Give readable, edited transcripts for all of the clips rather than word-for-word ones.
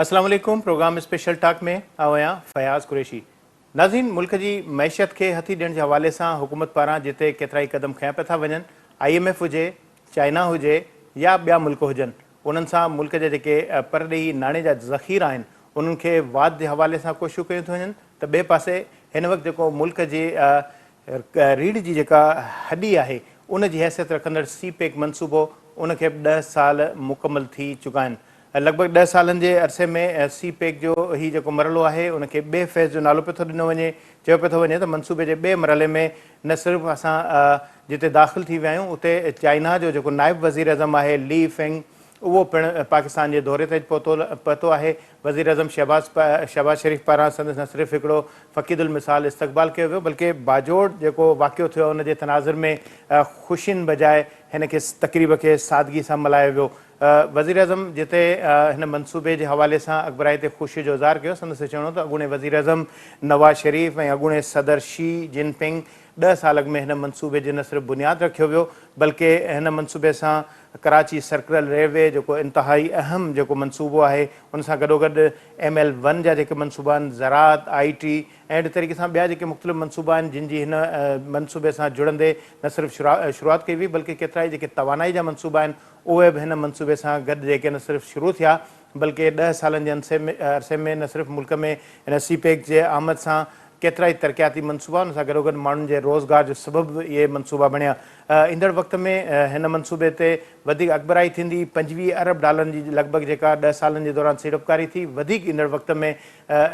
अस्सलाम वालेकुम। Programme special talk में आया फयाज़ कुरैशी। नाज़रीन, मुल्क की मैशियत के हथी ॾियण के हवाले से हुकूमत पारां जिते केतरा कदम खया पिया था वञनि, IMF हुजे, चाइना हुजे या ॿिया मुल्क हुजनि, उन्हनि सां मुल्क जे जेके परॾेही नाणे जा ज़ख़ीरा आहिनि उन्हनि खे वाध जे हवाले सां कोशिशूं कयूं थियूं वञनि, त ॿिए पासे हिन वक़्तु जेको मुल्क जी रीढ़ जी जेका हॾी आहे उन जी हैसियत रखंदड़ CPEC मनसूबो उनखे 10 साल मुकमल थी चुका आहिनि। लगभग 10 सालनि जे अरसे में CPEC जो ही जेको मरहलो आहे उनखे ॿिए फेज़ जो नालो पियो थो ॾिनो वञे। चयो पियो थो वञे त मनसूबे जे ॿिए मरहले में न सिर्फ़ु असां जिते दाख़िल थी विया आहियूं उते चाइना जो जेको नाइब वज़ीर अज़म आहे ली फेंग, उहो पिणु पाकिस्तान जे दौरे ते पहुतो आहे। वज़ीर अज़म शहबाज़ शरीफ़ पारां संदसि न सिर्फ़ु हिकिड़ो फ़क़ीदुल मिसाल इस्तक़बाल कयो वियो, बल्कि बाजोड़ जेको वाक़ियो थियो उन जे तनाज़ुर में ख़ुशियुनि बजाए हिन खे तक़रीब खे सादगी सां मल्हायो वियो। वज़ीर अज़म जिते हिन मनसूबे जे हवाले सां अकबराई ते ख़ुशी जो इज़हार कयो, संदसि चवणो त अॻूणे वज़ीर अज़म नवाज़ शरीफ़ ऐं अॻूणे सदर शी जिनपिंग 10 साल अॻु में हिन मनसूबे जी न सिर्फ़ु बुनियादु रखियो वियो, बल्कि हिन मनसूबे सां कराची सर्कुलर रेलवे जेको इंतिहाई अहम जेको मनसूबो आहे उन सां गॾोगॾु ML1 जा जेके मनसूबा आहिनि, ज़राअत, IT ऐं अहिड़े तरीक़े सां ॿिया जेके मुख़्तलिफ़ मनसूबा आहिनि जिन जी हिन मनसूबे सां जुड़ंदे न सिर्फ़ु शुरूआति कई हुई, बल्कि केतिरा ई जेके तवानाई जा मनसूबा आहिनि उहे बि हिन मनसूबे सां गॾु जेके न सिर्फ़ु शुरू थिया, बल्कि 10 सालनि जे अरसे में न सिर्फ़ु मुल्क में हिन CPEC जे आमद सां केतिरा ई तरक़ियाती मनसूबा उन सां गॾोगॾु माण्हुनि जे रोज़गार जो सबबु इहे मनसूबा बणिया। ईंदड़ वक़्त में हिन मनसूबे ते वधीक अकबराई थींदी। 25 अरब डॉलरनि जी लॻभॻि जेका 10 सालनि जे दौरान सीड़पकारी थी, वधीक ईंदड़ वक़्त में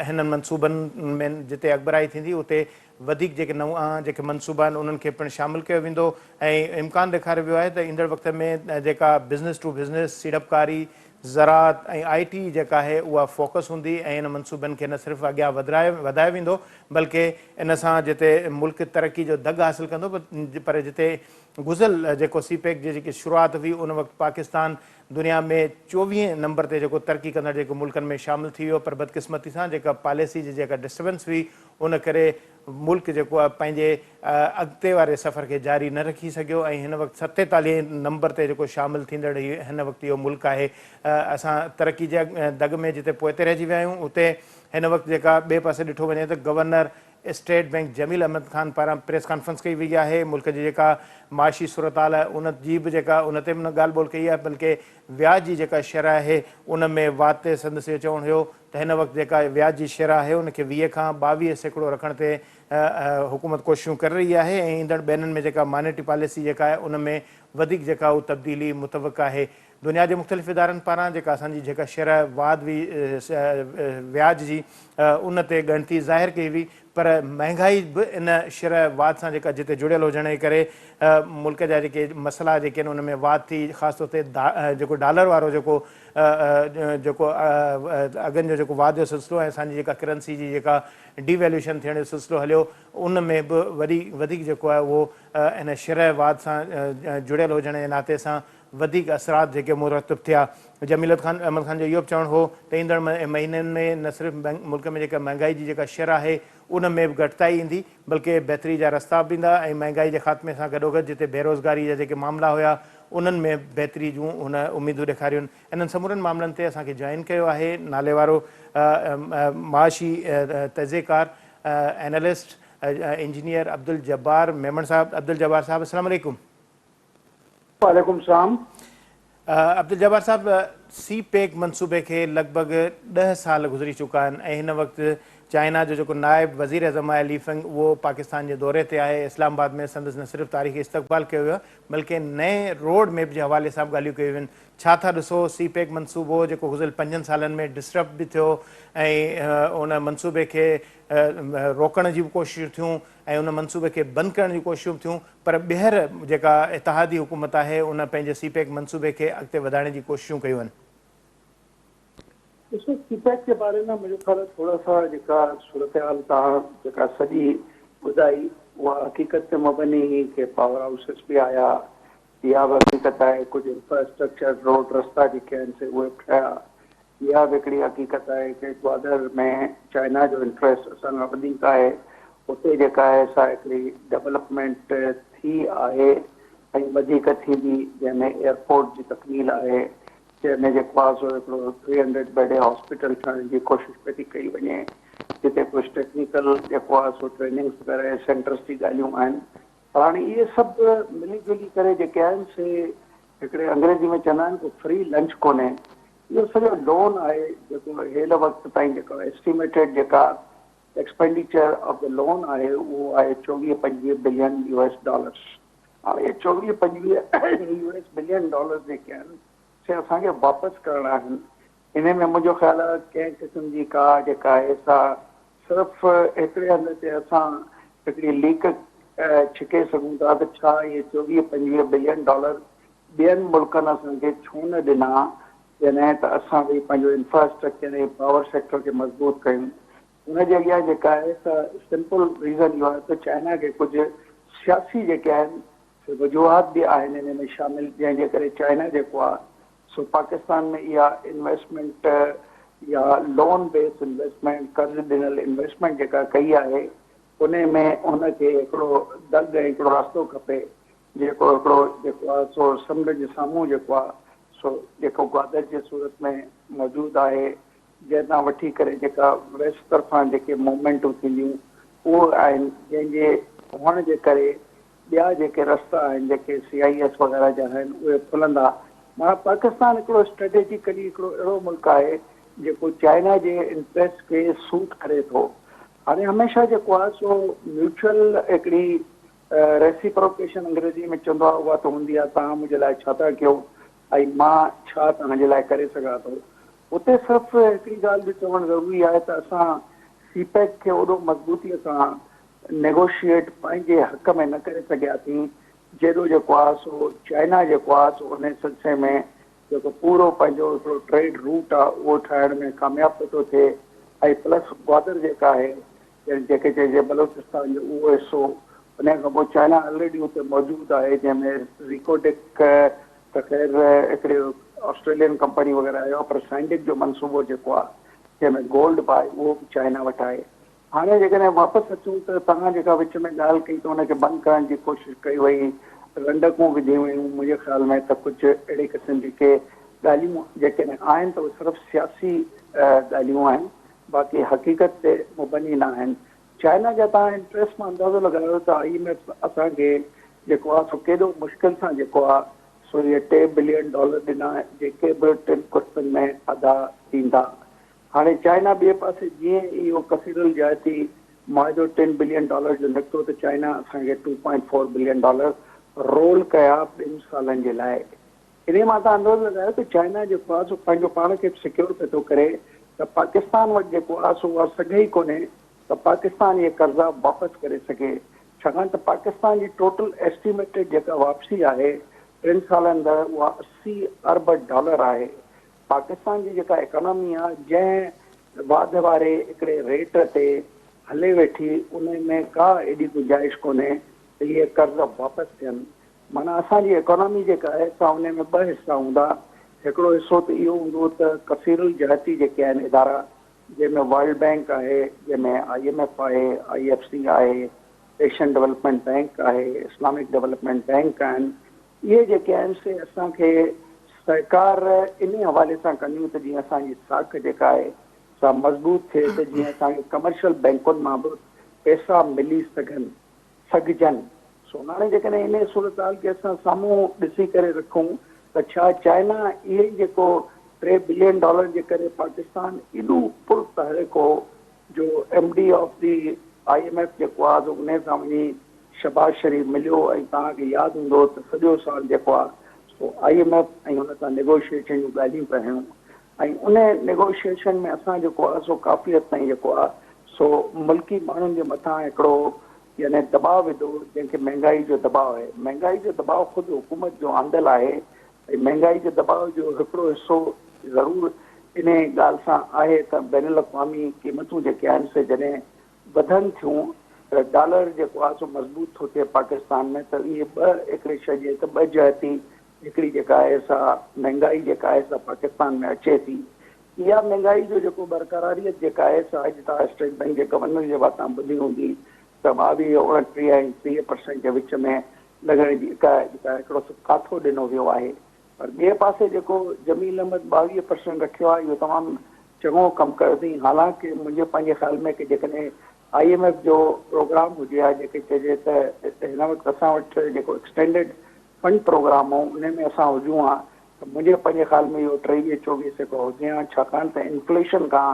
हिन मनसूबनि में जिते अकबराई थींदी उते वधीक जेके नवां जेके मनसूबा आहिनि उन्हनि खे पिणु शामिलु कयो वेंदो ऐं इम्कानु ॾेखारियो वियो आहे त ईंदड़ वक़्त में जेका बिज़नेस टू बिज़नेस सीड़पकारी, ज़राअत ऐं IT जेका आहे उहा फोकस हूंदी ऐं इन मनसूबनि खे न सिर्फ़ु अॻियां वधायो वेंदो, बल्कि इन सां जिते मुल्क तरक़ी जो दग हासिलु कंदो, पर जिते गुज़िरियल जेको CPEC जी जेकी शुरूआति हुई उन वक़्तु पाकिस्तान दुनिया में 24 नंबर ते जेको तरक़ी कंदड़ जेको मुल्कनि में शामिलु थी वियो, पर बदकिस्मती सां जेका पॉलिसी जी जेका डिस्टर्बेंस हुई उन करे मुल्क जेको आहे पंहिंजे अॻिते वारे सफ़र खे जारी न रखी सघियो ऐं हिन वक़्तु 47 नंबर ते जेको शामिलु थींदड़ हिन वक़्तु इहो मुल्क आहे। असां तरक़ी जे दग में जिते पोइते रहिजी विया आहियूं उते हिन वक़्तु जेका ॿिए पासे ॾिठो वञे त governor state bank Jamil Ahmed Khan पारां प्रेस कॉन्फ्रेंस कई वई आहे। मुल्क जी जेका माशी सूरत हाल आहे उन जी बि जेका उन ते बि न ॻाल्हि ॿोल कई आहे, बल्कि व्याज जी जेका शरह आहे उन में वाध ते संदसि इहो चवणु हुयो त हिन वक़्तु जेका व्याज जी शरह आहे उनखे 20 खां 22% रखण ते हुकूमत कोशिशूं करे रही आहे ऐं ईंदड़ ॿहिननि में जेका मॉनेटरी पॉलिसी जेका आहे उन में वधीक जेका उहा तब्दीली मुतवक़ आहे। दुनिया जे मुख़्तलिफ़ इदारनि पारां जेका असांजी जेका शरह वाध हुई व्याज जी उन ते ॻणती ज़ाहिर कई हुई, पर महांगाई बि इन शरह वाध सां जेका जिते जुड़ियल हुजण जे करे मुल्क जा जेके मसइला जेके आहिनि उन में वाध थी, ख़ासि तौर ते जेको डॉलर वारो जेको अघनि जो जेको वाध जो सिलसिलो ऐं असांजी जेका करंसी जी जेका डिवैल्यूशन थियण जो सिलसिलो हलियो उन में बि वधीक जेको आहे उहो इन शरह वाध सां जुड़ियल हुजण जे नाते सां वधीक असरात जेके मुरतब थिया। जमील अहमद ख़ान जो इहो बि चवणु हो त ईंदड़ महीननि में न सिर्फ़ु मुल्क में जेका महांगाई जी जेका शरह आहे उन में बि घटिताई ईंदी, बल्कि बहितरी जा रस्ता बि ईंदा ऐं महांगाई जे ख़ात्मे सां गॾोगॾु जिते बेरोज़गारी जा जेके मामला हुया उन्हनि में बहितरी जूं हुन उमीदूं ॾेखारियूं। इन्हनि समूरनि मामलनि ते असांखे जॉइन कयो आहे नाले वारो माशी तज़ेकार एनालिस्ट इंजीनियर अब्दुल जब्बार मेमन साहब। अब्दुल जब्बार साहब अस्सलाम वालेकुम। वालेकुम सलाम। अब्दुल जब्बार साहब, CPEC मनसूबे खे लॻभॻि 10 साल गुज़री चुका आहिनि ऐं हिन वक़्तु चाइना जो जेको नाइब वज़ीर अज़म आहे ली फेंग उहो पाकिस्तान जे दौरे ते आहे। इस्लामाबाद में संदसि न सिर्फ़ु तारीख़ी इस्तक़बाल कयो वियो बल्कि नए रोड मैप जे हवाले सां बि ॻाल्हियूं कयूं आहिनि। छा था ॾिसो CPEC मनसूबो जेको गुज़िरियल 5 सालनि में डिस्टर्ब बि थियो ऐं उन मनसूबे खे रोकण जी बि कोशिशूं थियूं ऐं उन मनसूबे खे बंदि करण जी कोशिशूं थियूं, पर ॿीहर जेका इतिहादी हुकूमत आहे उन पंहिंजे CPEC मनसूबे खे अॻिते वधाइण जी कोशिशूं कयूं आहिनि। ॾिसो, CPEC के बारे में मुंहिंजो ख़्याल थोड़ा सा जेका सूरत हाल तव्हां जेका सॼी ॿुधाई उहा हक़ीक़त ते मबनी हुई कि पावर हाउसिस बि आया, इहा बि हक़ीक़त आहे, कुझु इंफ्रास्ट्रक्चर रोड रस्ता जेके आहिनि से उहे बि ठहिया, इहा बि हिकिड़ी हक़ीक़त आहे कि ग्वादर में चाइना जो इंट्रस्ट असां खां वधीक आहे, उते जेका आहे सा हिकिड़ी डेवलपमेंट थी आहे ऐं वधीक थींदी, जंहिंमें एयरपोर्ट जी तकमील आहे, जंहिंमें जेको आहे सो हिकिड़ो 300 बेड हॉस्पिटल ठहण जी कोशिशि पई थी कई वञे, जिते कुझु टेक्निकल जेको आहे सो ट्रेनिंग्स वग़ैरह सेंटर्स जी ॻाल्हियूं आहिनि। पर हाणे इहे सभु मिली जुली करे जेके आहिनि से हिकिड़े अंग्रेजी में चवंदा आहिनि को फ्री लंच कोन्हे। इहो सॼो लोन आहे जेको हेल वक़्त ताईं जेको एस्टिमेटेड जेका एक्सपेंडिचर ऑफ द लोन आहे उहो आहे 24-25 बिलियन US डॉलर्स। हाणे इहे 24-25 US बिलियन डॉलर्स जेके आहिनि से असांखे वापसि करणा आहिनि। इन में मुंहिंजो ख़्यालु आहे कंहिं क़िस्म जी का जेका आहे सा सिर्फ़ु हिकिड़े हंधि ते असां हिकिड़ी लीक छिके सघूं था त छा इहे 24-25 बिलियन डॉलर ॿियनि मुल्कनि असांखे छो न ॾिना, जॾहिं त असां बि पंहिंजो इंफ्रास्ट्रक्चर ऐं पावर सेक्टर खे मज़बूत कयूं। हुनजे अॻियां जेका आहे त सिंपल रीज़न इहो आहे त चाइना खे कुझु सियासी जेके आहिनि वजूहात बि आहिनि इन में शामिल, जंहिंजे करे चाइना जेको आहे सो पाकिस्तान में इहा इन्वेस्टमेंट या लोन बेस्ड इन्वेस्टमेंट कर्ज़ ॾिनल इन्वेस्टमेंट जेका कई आहे उन में उनखे हिकिड़ो दग ऐं हिकिड़ो रास्तो खपे जेको हिकिड़ो जेको आहे सो समुंड जे साम्हूं जेको आहे सो जेको ग्वादर जे सूरत में मौजूदु आहे, जंहिंसां वठी करे जेका वेस्ट तरफ़ां जेके मूवमेंटूं थींदियूं उहे आहिनि, जंहिंजे हुअण जे करे ॿिया जेके रस्ता आहिनि जेके CIS वग़ैरह जा आहिनि उहे खुलंदा। माना पाकिस्तान हिकिड़ो स्ट्रेटेजिकली हिकिड़ो अहिड़ो मुल्क आहे जेको चाइना जे इंट्रस्ट खे सूट करे थो। हाणे हमेशह जेको आहे सो म्यूचुअल हिकिड़ी रेसिप्रोकेशन अंग्रेजी में चवंदो आहे उहा त हूंदी आहे, तव्हां मुंहिंजे लाइ छा था कयो ऐं मां छा तव्हांजे लाइ करे सघां थो। उते सिर्फ़ु हिकिड़ी ॻाल्हि बि चवणु ज़रूरी आहे त असां CPEC खे ओॾो मज़बूतीअ सां नेगोशिएट पंहिंजे हक़ में न करे सघियासीं जेॾो जेको आहे सो चाइना जेको आहे सो उन सिलसिले में जेको पूरो पंहिंजो हिकिड़ो ट्रेड रूट आहे उहो ठाहिण में कामयाबु थो थिए। ऐं प्लस ग्वादर जेका आहे जेके चइजे बलोचिस्तान जो उहो हिसो, उन खां पोइ चाइना ऑलरेडी उते मौजूदु आहे जंहिंमें रिकोडिक त ख़ैर हिकिड़े ऑस्ट्रेलियन कंपनी वग़ैरह आहे, पर साइंटिक जो मनसूबो जेको आहे जंहिंमें गोल्ड बि आहे उहो बि चाइना वटि आहे। हाणे जेकॾहिं वापसि अचूं त तव्हां जेका विच में ॻाल्हि कई त हुनखे बंदि करण जी कोशिशि कई वई, रंडकूं विधियूं वयूं। मुंहिंजे ख़्याल में त कुझु अहिड़े क़िस्म जी के ॻाल्हियूं जेकॾहिं आहिनि त उहे सिर्फ़ु सियासी ॻाल्हियूं आहिनि, बाक़ी हक़ीक़त ते मुबनी न आहिनि। चाइना जा तव्हां इंट्रस्ट मां अंदाज़ो लॻायो त IMF असांखे जेको आहे सो केॾो मुश्किल सां जेको आहे सो इहे $3 बिलियन ॾिना जेके बि 3 कुर्तनि में अदा थींदा। हाणे चाइना ॿिए पासे जीअं इहो कसीरल जाइती मुआदो $10 बिलियन जो निकितो त चाइना असांखे $2.4 बिलियन रोल कया 2 सालनि जे लाइ। इन मां तव्हां अंदाज़ो लॻायो त चाइना जेको आहे सो पंहिंजो पाण खे सिक्योर पियो थो करे त पाकिस्तान वटि जेको आहे सो उहा सघे ई कोन्हे त पाकिस्तान इहे कर्ज़ा वापसि करे सघे, छाकाणि त पाकिस्तान जी टोटल एस्टिमेटेड जेका वापसी आहे 3 सालनि अंदरि उहा $80 अरब आहे। पाकिस्तान जी जेका इकोनॉमी आहे जंहिं वाध वारे हिकिड़े रेट ते हले वेठी उन में का एॾी गुंजाइश कोन्हे त इहे कर्ज़ वापसि थियनि। माना असांजी इकोनॉमी जेका आहे सा उन में 2 हिसा हूंदा। हिकिड़ो हिसो त इहो हूंदो त कसीरुल जहती जेके आहिनि इदारा जंहिंमें वर्ल्ड बैंक आहे, जंहिंमें IMF आहे, IFC आहे, एशियन डेवलपमेंट बैंक आहे, इस्लामिक डेवलपमेंट बैंक आहिनि, इहे जेके आहिनि से असांखे सरकार इन हवाले सां कंदियूं त जीअं असांजी साख जेका आहे सा मज़बूत थिए त जीअं असांखे कमर्शियल बैंकुनि मां बि पैसा मिली सघजनि। सो हाणे जेकॾहिं इन सूरत हाल खे असां साम्हूं ॾिसी करे रखूं त छा चाइना इहे जेको $3 बिलियन जे करे पाकिस्तान एॾो पुरतहरिको जो MD ऑफ दी IMF जेको आहे त उन सां वञी शहबाज शरीफ़ मिलियो ऐं तव्हांखे यादि हूंदो त सॼो साल जेको आहे सो IMF ऐं हुन सां नेगोशिएशन जूं ॻाल्हियूं कयूं ऐं उन नेगोशिएशन में असां जेको आहे सो काफ़ी हद ताईं जेको आहे सो मुल्की माण्हुनि जे मथां हिकिड़ो यानी दबाव विधो जंहिंखे महांगाई जो दबाव आहे। महांगाई जो दबाव ख़ुदि हुकूमत जो आंदल आहे ऐं महांगाई जे दबाव जो हिकिड़ो हिसो ज़रूरु इन ॻाल्हि सां आहे त बैनुल अक़वामी क़ीमतूं जेके आहिनि से जॾहिं वधनि थियूं त डॉलर जेको आहे सो मज़बूत थो थिए पाकिस्तान में, त इहे हिकिड़े शइ जे त 2 जहती हिकिड़ी जेका आहे सा महांगाई जेका आहे सा पाकिस्तान में अचे थी। इहा महांगाई जो जेको बरक़रारियत जेका आहे सा अॼु तव्हां स्टेट बैंक जे गवर्नर जे वातां ॿुधी हूंदी त 22, 29 ऐं 30% जे विच में लॻण जी जेका हिकिड़ो काथो ॾिनो वियो आहे। पर ॿिए पासे जेको जमील अहमद 22% रखियो आहे इहो तमामु चङो कमु करे थी। हालांकि मुंहिंजे पंहिंजे ख़्याल में कि जेकॾहिं IMF जो प्रोग्राम हुजे हा जेके चइजे त हिन वक़्तु असां वटि जेको एक्सटेंडेड फंड प्रोग्राम हो उन में असां हुजूं हा त मुंहिंजे पंहिंजे ख़्याल में इहो 23-24% हुजे हा, छाकाणि त इन्फ्लेशन खां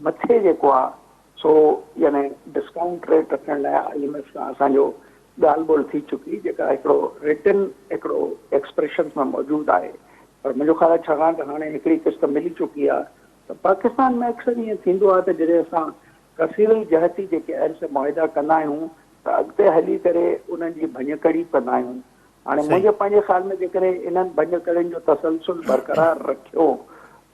मथे जेको आहे सो यानी डिस्काउंट रेट रखण लाइ IMF खां असांजो ॻाल्हि ॿोल थी चुकी जेका हिकिड़ो रिटन हिकिड़ो एक्सप्रेशन में मौजूदु आहे। पर मुंहिंजो ख़्याल आहे छाकाणि त हाणे हिकिड़ी क़िस्त मिली चुकी आहे त पाकिस्तान में अक्सर ईअं थींदो आहे त जॾहिं असां कसीरल जहती जेके आहिनि से मुआदा कंदा आहियूं त अॻिते हली करे उन्हनि जी भञकड़ी कंदा आहियूं। हाणे मुंहिंजे पंहिंजे ख़्याल में जेकॾहिं इन्हनि भञकड़ियुनि जो तसलसल बरक़रार रखियो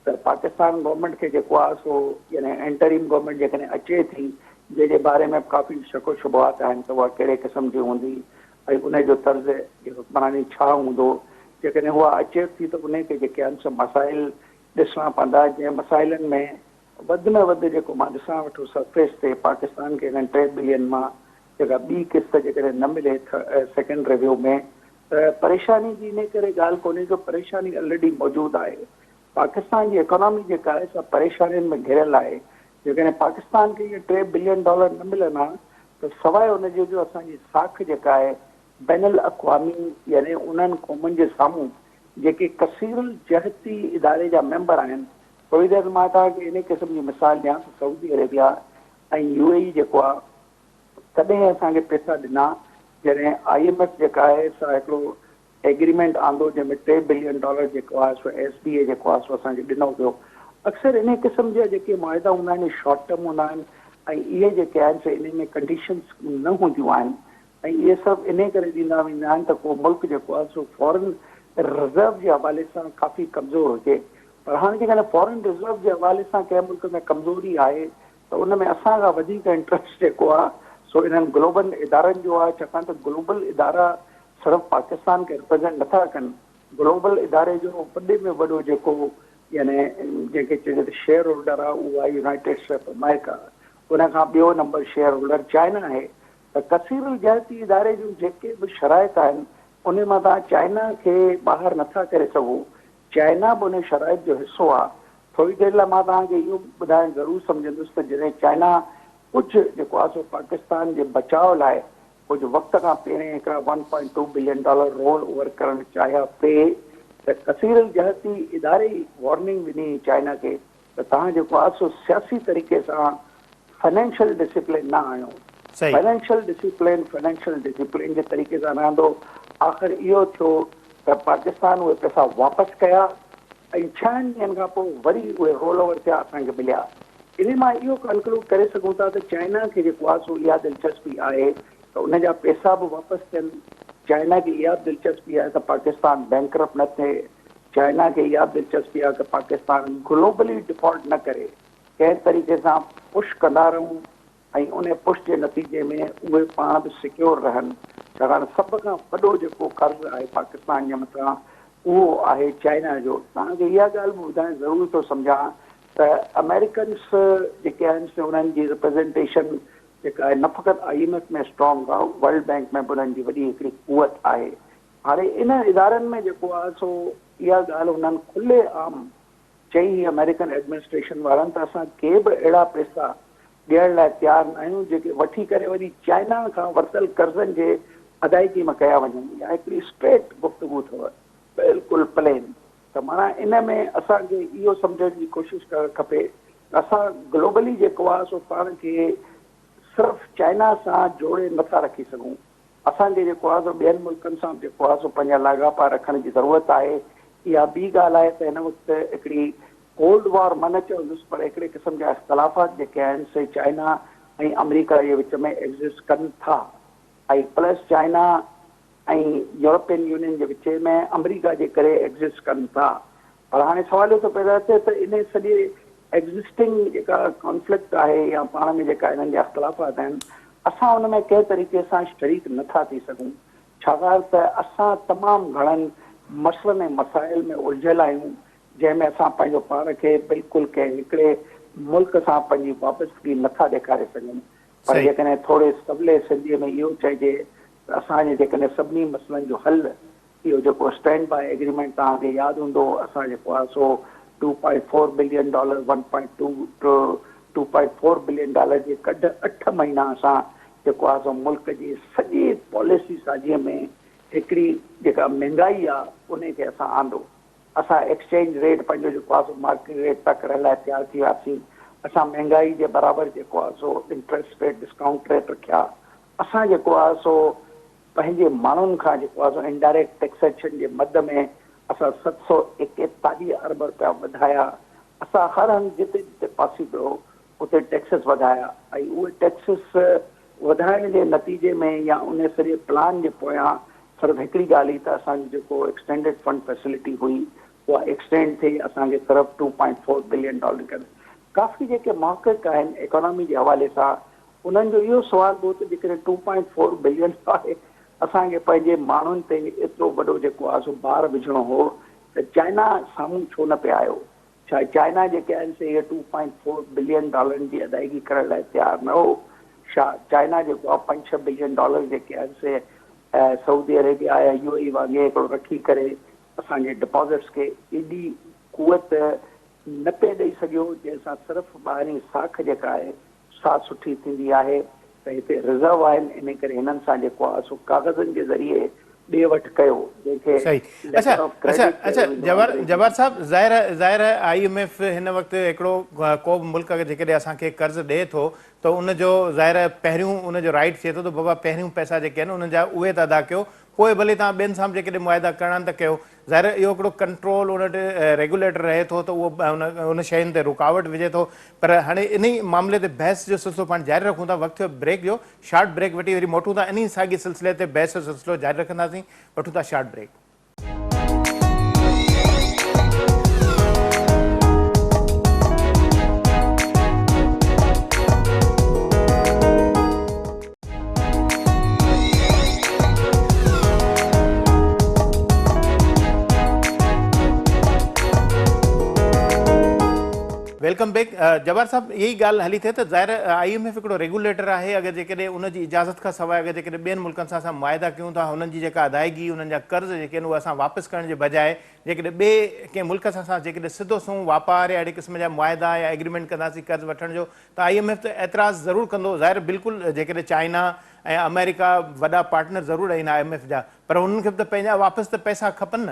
त पाकिस्तान गवर्नमेंट खे जेको आहे सो यानी एंटरिम गवर्नमेंट जेकॾहिं अचे थी जंहिंजे बारे में काफ़ी शको शुबहात आहिनि त उहा कहिड़े क़िस्म जी हूंदी ऐं उनजो तर्ज़ हुक्मरानी छा हूंदो। जेकॾहिं उहा अचे थी त उनखे जेके आहिनि सभु मसाइल ॾिसणा पवंदा जंहिं मसाइलनि में वधि में वधि जेको मां ॾिसां वेठो सरफेस ते पाकिस्तान खे हिननि 3 बिलियन मां जेका ॿी किस्त जेकॾहिं न मिले सेकेंड रिव्यू में त परेशानी जी इन करे ॻाल्हि कोन्हे जो परेशानी ऑलरेडी मौजूदु आहे। पाकिस्तान जी इकोनॉमी जेका आहे सा परेशानियुनि में घिरियल आहे। जेकॾहिं पाकिस्तान खे इहे $3 बिलियन न मिलनि हा त सवाइ उनजे जो असांजी साख जेका आहे बैनुल अक़वामी यानी उन्हनि क़ौमुनि जे साम्हूं जेके कसीरुल जहती इदारे जा मेंबर आहिनि। थोरी देरि मां तव्हांखे इन क़िस्म जी मिसाल ॾियां त सऊदी अरेबिया ऐं UAE जेको आहे तॾहिं असांखे पैसा ॾिना जॾहिं IMF जेका आहे सा हिकिड़ो एग्रीमेंट आंदो जंहिंमें $3 बिलियन जेको आहे सो SBA जेको आहे सो असांखे ॾिनो पियो। अक्सर इन क़िस्म जा जेके मुआदा हूंदा आहिनि शॉर्ट टर्म हूंदा आहिनि ऐं इहे जेके आहिनि से इन में कंडीशन्स न हूंदियूं आहिनि ऐं इहे सभु इन करे ॾींदा वेंदा आहिनि त को मुल्क जेको आहे सो फॉरेन रिज़र्व जे हवाले सां काफ़ी कमज़ोर हुजे। पर हाणे जेकॾहिं फॉरेन रिज़र्व जे हवाले सां कंहिं मुल्क में कमज़ोरी आहे त उन में असां खां वधीक इंट्रस्ट जेको आहे सो इन्हनि ग्लोबल इदारनि जो आहे। छाकाणि त ग्लोबल इदारा सिर्फ़ु पाकिस्तान खे रिप्रेज़ेंट नथा कनि, ग्लोबल इदारे जो वॾे में वॾो जेको यानी जंहिंखे चइजे त शेयर होल्डर आहे उहो आहे यूनाइटेड स्टेट्स ऑफ अमेरिका। उनखां ॿियो नंबर शेयर होल्डर चाइना आहे। त कसीरुल जहती इदारे जूं जेके बि शराइत आहिनि उन मां तव्हां चाइना खे ॿाहिरि नथा करे सघो। चाइना बि उन शराइत जो हिसो आहे। थोरी देरि लाइ मां तव्हांखे इहो ॿुधाइणु ज़रूरु सम्झंदुसि त जॾहिं चाइना कुझु जेको आहे सो पाकिस्तान जे बचाव लाइ कुझु वक़्त खां पहिरियों हिकिड़ा $1.2 बिलियन रोल ओवर करणु चाहिया पिए त कसीरुल जहती इदारे ई वार्निंग ॾिनी चाइना खे त तव्हां जेको आहे सो सियासी तरीक़े सां फाइनेंशियल डिसिप्लिन न आणियो। फाइनेंशियल डिसिप्लिन जे तरीक़े सां रहंदो। आख़िर इहो थियो त पाकिस्तान उहे पैसा वापसि कया ऐं 6 ॾींहंनि खां पोइ वरी उहे रोल ओवर थिया असांखे मिलिया। इन मां इहो कंक्लूड करे सघूं था त चाइना खे जेको आहे सो इहा दिलचस्पी आहे त उनजा पैसा बि वापसि थियनि। चाइना खे इहा दिलचस्पी आहे त पाकिस्तान बैंकरप्ट न थिए। चाइना खे इहा दिलचस्पी आहे त पाकिस्तान ग्लोबली डिफॉल्ट न करे, कंहिं तरीक़े सां पुश कंदा रहूं ऐं उन पुश जे नतीजे में उहे पाण बि सिक्योर रहनि। छाकाणि सभ खां वॾो जेको कर्ज़ु आहे पाकिस्तान जे मथां उहो आहे चाइना जो। तव्हांखे इहा ॻाल्हि बि ॿुधाइणु ज़रूरु थो सम्झां त अमेरिकन्स जेके आहिनि से उन्हनि जी रिप्रेज़ेंटेशन जेका आहे न फ़क़ति IMF में स्ट्रॉन्ग आहे, वर्ल्ड बैंक में बि उन्हनि जी वॾी हिकिड़ी कुवत आहे। हाणे इन इदारनि में जेको आहे सो इहा ॻाल्हि उन्हनि खुले आम चई अमेरिकन एडमिनिस्ट्रेशन वारनि त असां के बि अहिड़ा पैसा ॾियण लाइ तयारु न आहियूं जेके वठी करे वरी चाइना खां वरितल कर्ज़नि जे अदायगी में कया वञनि। इहा हिकिड़ी स्ट्रेट गुफ़्तगू अथव, बिल्कुलु प्लेन। त माना इन में असांखे इहो सम्झण जी कोशिशि करणु खपे त असां ग्लोबली जेको आहे सो पाण खे सिर्फ़ु चाइना सां जोड़े नथा रखी सघूं। असांखे जेको आहे सो ॿियनि मुल्कनि सां जेको आहे सो पंहिंजा लाॻापा रखण जी ज़रूरत आहे। इहा ॿी ॻाल्हि आहे त हिन वक़्तु हिकिड़ी कोल्ड वॉर मन चवंदुसि पर हिकिड़े क़िस्म जा इख़्तिलाफ़ात जेके आहिनि से चाइना ऐं अमेरिका जे विच में एग्ज़िस्ट कनि था ऐं प्लस चाइना ऐं यूरोपियन यूनियन जे विच में अमेरिका जे करे एग्ज़िस्ट कनि था। पर हाणे सवाल इहो थो पैदा थिए त इन सॼे एग्ज़िस्टिंग जेका कॉन्फ्लिक्ट आहे या पाण में जेका इन्हनि जा इख़्तिलाफ़ात आहिनि असां उन में कंहिं तरीक़े सां शरीक नथा थी सघूं। छाकाणि त असां तमामु घणनि मसइलनि ऐं मसाइल में उलझियल आहियूं जंहिंमें असां पंहिंजो पाण खे बिल्कुलु कंहिं हिकिड़े मुल्क सां पंहिंजी वापसि नथा ॾेखारे सघूं। पर जेकॾहिं थोरे सवले सिंधीअ में इहो चइजे त असांजे जेकॾहिं सभिनी मसइलनि जो हल इहो जेको स्टैंड बाय एग्रीमेंट तव्हांखे यादि हूंदो असां जेको आहे सो $2.4 बिलियन 2.4 बिलियन डॉलर जे कढ 8 महीना असां जेको आहे सो मुल्क जी सॼी पॉलिसी साजीअ में हिकिड़ी जेका महांगाई आहे उनखे असां आंदो असां एक्सचेंज रेट पंहिंजो जेको आहे सो मार्केट रेट तक करण लाइ तयारु थी वियासीं असां महांगाई जे बराबरि जेको आहे सो इंट्रस्ट रेट डिस्काउंट रेट रखिया असां जेको आहे सो पंहिंजे माण्हुनि खां जेको आहे सो इनडायरेक्ट टैक्सेशन जे मद में असां 741 अरब रुपया वधाया असां हर हंधि जिते जिते पॉसिबल उते टैक्सिस वधाया ऐं उहे टैक्सिस वधाइण जे नतीजे में या उन सॼे प्लान जे पोयां सिर्फ़ु हिकिड़ी ॻाल्हि ई त असांजी जेको एक्सटेंडेड फंड फैसिलिटी हुई उहा एक्सटेंड थी असांखे सिर्फ़ु $2.4 बिलियन करे काफ़ी जेके मौक़िक़ आहिनि इकोनॉमी जे हवाले सां उन्हनि जो इहो सुवाल हो त जेकॾहिं 2.4 बिलियन आहे असांखे पंहिंजे माण्हुनि ते एतिरो वॾो जेको आहे सो भार विझणो हो त चाइना साम्हूं छो न पिया आयो छा चाइना जेके आहिनि से इहे $2.4 बिलियन जी अदायगी करण लाइ तयारु न हो छा चाइना जेको आहे $5-6 बिलियन जेके आहिनि से सऊदी अरेबिया या UAE वांगुरु हिकिड़ो रखी करे असांजे डिपॉज़िट्स खे एॾी कुवत न पिए ॾेई सघियो जंहिंसां सिर्फ़ु ॿाहिरीं साख जेका आहे सा सुठी थींदी आहे त हिते रिज़र्व आहिनि इन करे हिननि सां जेको आहे सो कागज़नि जे ज़रिए ॾे वठि कयो जंहिंखे सही अच्छा अच्छा अच्छा जवाहर साहब ज़ाहिर है IMF हिन वक़्तु हिकिड़ो को बि मुल्क जेकॾहिं असांखे कर्ज़ु ॾिए थो त उनजो ज़ाहिर है पहिरियों उनजो राइट थिए थो त बाबा पहिरियों पैसा जेके आहिनि उन्हनि जा उहे त अदा कयो पोइ भले तव्हां ॿियनि सां जेकॾहिं मुआइदा करणा त कयो ज़ाहिर इहो हिकिड़ो कंट्रोल उन ते रेगुलेटर रहे थो त उहो उन शयुनि ते रुकावट विझे थो पर हाणे इन मामले ते बहस जो सिलसिलो पाण जारी रखूं था वक़्तु ब्रेक जो शॉर्ट ब्रेक वठी वरी मोटूं था इन साॻी सिलसिले ते बहस जो सिलसिलो जारी रखंदासीं वठूं था short break welcome back Jawahar साहब यही ॻाल्हि हली थिए त ज़ाहिर IMF हिकिड़ो रेगुलेटर आहे अगरि जेकॾहिं उनजी इजाज़त खां सवाइ अगरि जेकॾहिं ॿियनि मुल्कनि सां असां मुआइदा कयूं था हुननि जी जेका अदायगी उन्हनि जा कर्ज़ जेके आहिनि उहे असां वापसि करण जे बजाए जेकॾहिं ॿिए कंहिं मुल्क सां असां जेकॾहिं सिधो सूं वापारु या अहिड़े क़िस्म जा मुआइदा या एग्रीमेंट कंदासीं कर्ज़ु वठण जो त IMF त एतिराज़ ज़रूरु कंदो ज़ाहिर बिल्कुलु जेकॾहिं चाइना ऐं अमेरिका वॾा पार्टनर ज़रूरु आहिनि IMF जा पर हुननि खे बि त पंहिंजा वापसि त पैसा खपनि न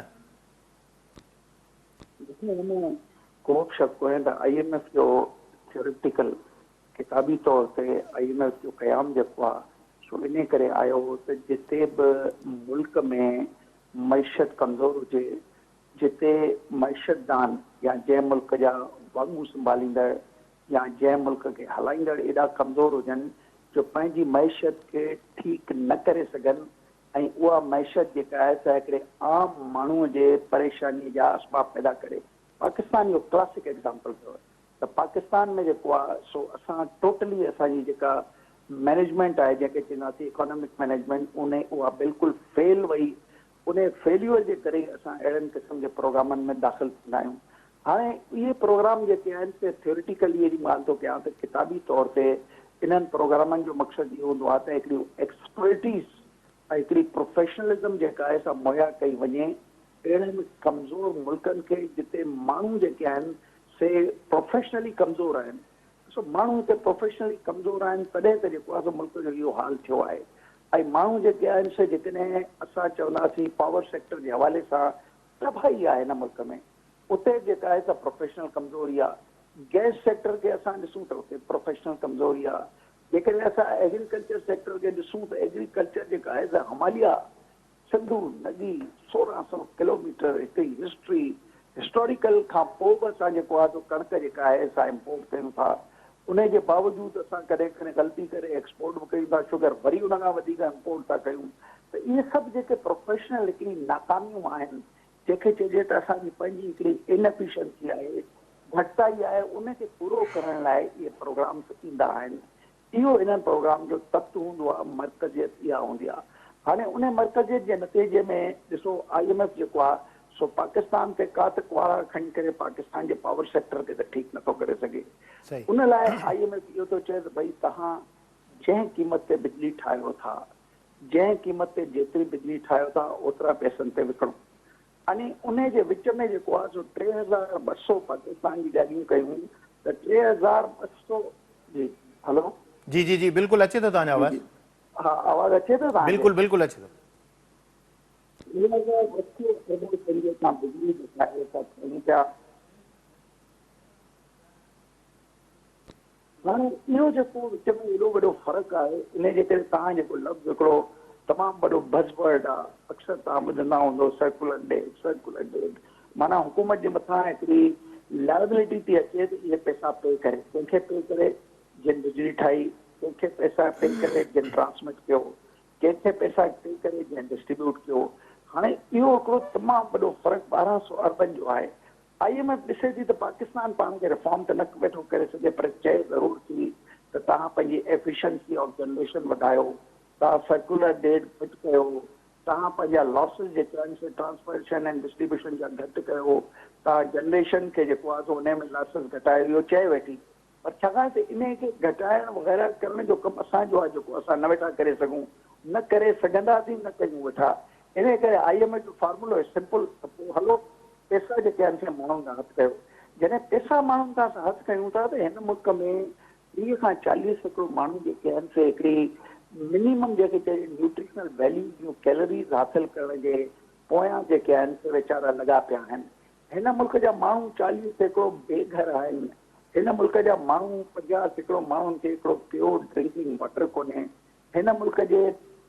को बि शक कोन्हे त IMF जो थियोरिटिकल किताबी तौर ते IMF जो क़याम जेको आहे सो इन करे आयो हो त जिते बि मुल्क में मईशत कमज़ोर हुजे जिते मईशतदान या जंहिं मुल्क जा वाॻू संभालींदड़ या जंहिं मुल्क खे हलाईंदड़ एॾा कमज़ोर हुजनि जो पंहिंजी मईशत खे ठीकु न करे सघनि ऐं उहा मईशत जेका आहे त हिकिड़े आम माण्हूअ जे परेशानी जा असबाब पैदा करे पाकिस्तान जो क्लासिक एग्ज़ाम्पल अथव त पाकिस्तान में जेको आहे सो असां टोटली असांजी जेका मैनेजमेंट आहे जंहिंखे चवंदासीं इकोनॉमिक मैनेजमेंट उहा बिल्कुलु फेल वई उन फेल्यूअर जे करे असां अहिड़नि क़िस्म जे प्रोग्रामनि में दाख़िल थींदा आहियूं हाणे इहे प्रोग्राम जेके आहिनि से थियोरिटिकली अहिड़ी ॻाल्हि थो कयां त किताबी तौर ते इन्हनि प्रोग्रामनि जो मक़सदु इहो हूंदो आहे त हिकिड़ी एक्सपर्टीज़ ऐं हिकिड़ी प्रोफेशनलिज़म जेका आहे सा मुहैया कई वञे अहिड़नि कमज़ोर मुल्कनि खे जिते माण्हू जेके आहिनि से प्रोफेशनली कमज़ोर आहिनि सो माण्हू हिते प्रोफेशनली कमज़ोर आहिनि तॾहिं त जेको आहे सो मुल्क जो इहो हाल थियो आहे ऐं माण्हू जेके आहिनि से जेकॾहिं असां चवंदासीं पावर सेक्टर जे हवाले सां तबाही आहे हिन मुल्क में उते जेका आहे सा प्रोफेशनल कमज़ोरी आहे गैस सेक्टर खे असां ॾिसूं त उते प्रोफेशनल कमज़ोरी आहे जेकॾहिं असां एग्रीकल्चर सेक्टर खे ॾिसूं त एग्रीकल्चर जेका आहे सा हमालिया सिंधु नदी 1600 किलोमीटर हिकिड़ी हिस्ट्री हिस्टोरिकल खां पोइ बि असां जेको आहे कणिक जेका आहे असां इम्पोर्ट कयूं था उन जे बावजूदि असां कॾहिं कॾहिं ग़लती करे एक्सपोर्ट बि कयूं था शुगर वरी उन खां वधीक इम्पोर्ट था कयूं त इहे सभु जेके प्रोफेशनल हिकिड़ी नाकामियूं आहिनि जंहिंखे चइजे त असांजी पंहिंजी हिकिड़ी इनएफिशिएंसी आहे घटिताई आहे उनखे पूरो करण लाइ इहे प्रोग्राम्स ईंदा आहिनि इहो इन्हनि प्रोग्राम जो तत्व हूंदो आहे मर्कज़ियत इहा हूंदी आहे हाणे उन मर्कज़ियत जे नतीजे में ॾिसो IMF जेको आहे सो पाकिस्तान ते कात कुआरा खणी करे पाकिस्तान जे पावर सेक्टर खे त ठीकु नथो करे सघे उन लाइ IMF इहो थो चए त भई तव्हां जंहिं क़ीमत ते बिजली ठाहियो था जंहिं क़ीमत ते जेतिरी बिजली ठाहियो था ओतिरा पैसनि ते विकिणो। अने उन जे विच में जेको आहे सो 3200 पाकिस्तान जी ॻाल्हियूं कयूं त 3200 जी। हलो जी जी जी बिल्कुलु अचे थो तव्हांजो जी आवाज़। जी हा आवाज़ अचे थो तव्हांखे? बिल्कुलु बिल्कुलु अचे थो। 3200 अरब पंहिंजे सां बिजली ठाहे था कयूं पिया। हाणे इहो जेको विच में एॾो वॾो फ़र्क़ु आहे इन जे करे तव्हां जेको लफ़्ज़ हिकिड़ो तमामु वॾो बज़वर्ड आहे, अक्सर तव्हां ॿुधंदा हूंदो सर्कुलर डेट। माना हुकूमत जे मथां हिकिड़ी लाइबिलिटी थी अचे त इहे पैसा पे करे, कंहिंखे पे करे जिन बिजली ठाही, कंहिंखे पैसा पे करे जिन ट्रांसमिट कयो, कंहिंखे पैसा पे करे जिन डिस्ट्रीब्यूट कयो। हाणे इहो हिकिड़ो तमामु वॾो फ़र्क़ु 1200 अरबनि जो आहे। IMF ॾिसे थी त पाकिस्तान पाण खे रिफॉर्म त न वेठो करे सघे, पर चए ज़रूरु थी त तव्हां पंहिंजी एफिशिएंसी ऑफ जनरेशन वधायो, तव्हां सर्कुलर डेट फिट कयो, तव्हां पंहिंजा लॉसिस जेके आहिनि से ट्रांसमिशन ऐं डिस्ट्रीब्यूशन जा घटि कयो, तव्हां जनरेशन खे जेको आहे सो उन में लॉसिस घटायो, इहो चए वेठी। पर छाकाणि त इन खे घटाइण वग़ैरह करण जो कमु असांजो आहे जेको असां न वेठा करे सघूं, न करे सघंदासीं, न कयूं वेठा। इन करे IMF जो फॉर्मूलो सिंपल, पोइ हलो पैसा जेके आहिनि से माण्हुनि खां हथु कयो। जॾहिं पैसा माण्हुनि खां हथु कयूं था त हिन मुल्क में 30 खां 40 सैकड़ो माण्हू जेके आहिनि से हिकिड़ी मिनिमम जेके चइजे न्यूट्रिशनल वैल्यू जूं कैलोरीज़ हासिलु करण जे पोयां जेके आहिनि से वीचारा लॻा पिया आहिनि। हिन मुल्क जा माण्हू 40 सैकड़ो बेघर आहिनि। हिन मुल्क जा माण्हू 50 सैकड़ो माण्हुनि खे हिकिड़ो प्योर ड्रिंकिंग वाटर कोन्हे। हिन मुल्क जे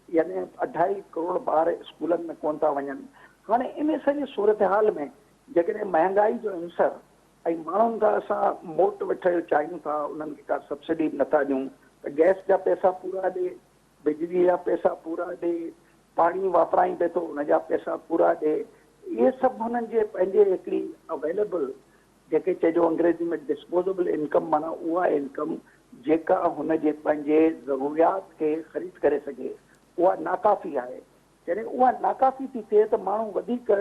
यानी 2.5 करोड़ ॿार स्कूलनि में कोन था वञनि। हाणे इन सॼी सूरत हाल में जेकॾहिं महांगाई जो अंसर ऐं माण्हुनि खां असां मोट वठणु चाहियूं था, उन्हनि खे का सब्सिडी नथा ॾियूं त गैस जा पैसा पूरा ॾे, बिजली जा पैसा पूरा ॾे, पाणी वापराई पिए थो उन जा पैसा पूरा ॾे, इहे सभु हुननि जे पंहिंजे हिकिड़ी अवेलेबल जेके चइजो अंग्रेजी में डिस्पोजेबल इनकम, माना उहा इनकम जेका हुन जे पंहिंजे ज़रूरियात खे ख़रीद करे सघे, उहा नाकाफ़ी आहे। जॾहिं उहा नाकाफ़ी थी थिए त माण्हू वधीक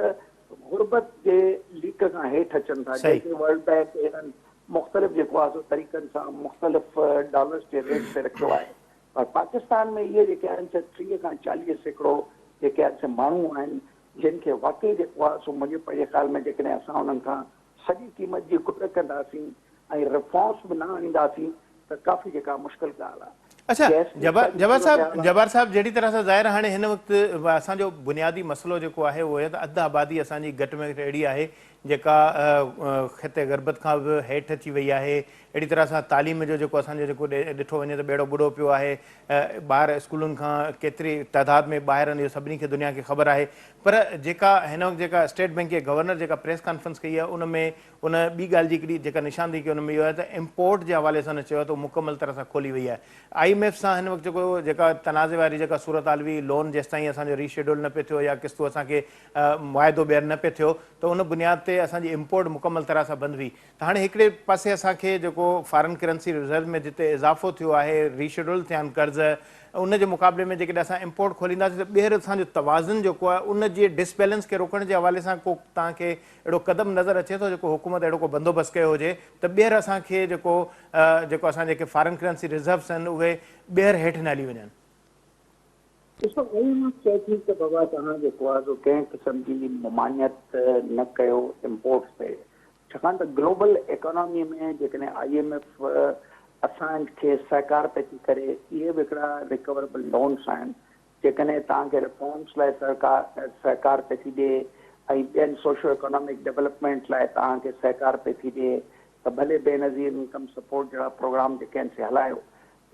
गुरबत जे लीक खां हेठि अचनि था, जेके वर्ल्ड बैंक इन्हनि मुख़्तलिफ़ जेको आहे सो तरीक़नि सां मुख़्तलिफ़ डॉलर्स जे रेट ते रखियो आहे। पर पाकिस्तान में इहे जेके आहिनि से 30 खां 40 सैकड़ो जेके आहिनि से माण्हू आहिनि जिन खे वाक़ई जेको आहे सो मुंहिंजे पंहिंजे ख़्याल में जेकॾहिं असां उन्हनि खां सॼी क़ीमत जी कुट कंदासीं ऐं रिफॉर्म्स बि न आणींदासीं त काफ़ी जेका मुश्किल ॻाल्हि आहे। अच्छा जब्बार साहब जहिड़ी तरह सां ज़ाहिर हाणे हिन वक़्तु असांजो बुनियादी मसइलो जेको आहे उहो आहे त अधु आबादी असांजी घटि में घटि अहिड़ी आहे जेका ख़िते ग़रबत खां बि हेठि अची वई आहे। अहिड़ी तरह सां तालीम जो जेको असांजो जेको ॾिठो वञे त ॿेड़ो ॿुॾो पियो आहे। ॿार स्कूलनि खां केतिरी तइदाद में ॿाहिरि आहिनि इहो सभिनी खे दुनिया खे ख़बर आहे। पर जेका हिन वक़्तु जेका स्टेट बैंक जे गवर्नर जेका प्रेस कॉन्फ्रेंस कई आहे उन में उन ॿी ॻाल्हि जी हिकिड़ी जेका निशानदेही कई उन में इहो आहे त इम्पोर्ट जे हवाले सां न चयो त मुकमल तरह सां खोली वई आहे। IMF सां हिन वक़्तु जेको जेका तनाज़े वारी जेका सूरत हाल हुई, लोन जेसिताईं असांजो रीशेड्यूल न पियो थियो या क़िस्तूं असांखे मुआइदो ॿीहर न पियो थियो त उन बुनियाद ते असांजी इम्पोर्ट मुकमल तरह सां बंदि हुई। त हाणे हिकिड़े पासे असांखे जेको फॉरेन करेंसी रिज़र्व में जिते इज़ाफ़ो थियो आहे, रीशेड्यूल थिया आहिनि कर्ज़, उन जे मुक़ाबले में जेकॾहिं असां इम्पोर्ट खोलींदासीं त ॿीहर असांजो तवाज़ुन जेको आहे उन जे डिसबैलेंस खे रोकण जे हवाले सां को तव्हांखे अहिड़ो क़दम नज़र अचे थो जेको हुकूमत अहिड़ो को बंदोबस्तु कयो हुजे त ॿीहर असांखे जेको जेको असां जेके फॉरेन करेंसी रिज़र्व्स आहिनि उहे ॿीहर हेठि न हली वञनि? ॾिसो चए थी त बाबा तव्हां जेको आहे सो कंहिं क़िस्म जी ममानियत न कयो इम्पोर्ट्स ते, छाकाणि त ग्लोबल इकोनॉमी में जेकॾहिं IMF असांखे सहकार पई थी करे, इहे बि हिकिड़ा रिकवरेबल लोन्स आहिनि। जेकॾहिं तव्हांखे रिफॉर्म्स लाइ सहकार पई थी ॾिए ऐं ॿियनि सोशो इकोनॉमिक डेवलपमेंट लाइ तव्हांखे सहकार पई थी ॾिए त भले बेनज़ीर इनकम सपोर्ट जहिड़ा प्रोग्राम जेके आहिनि से हलायो।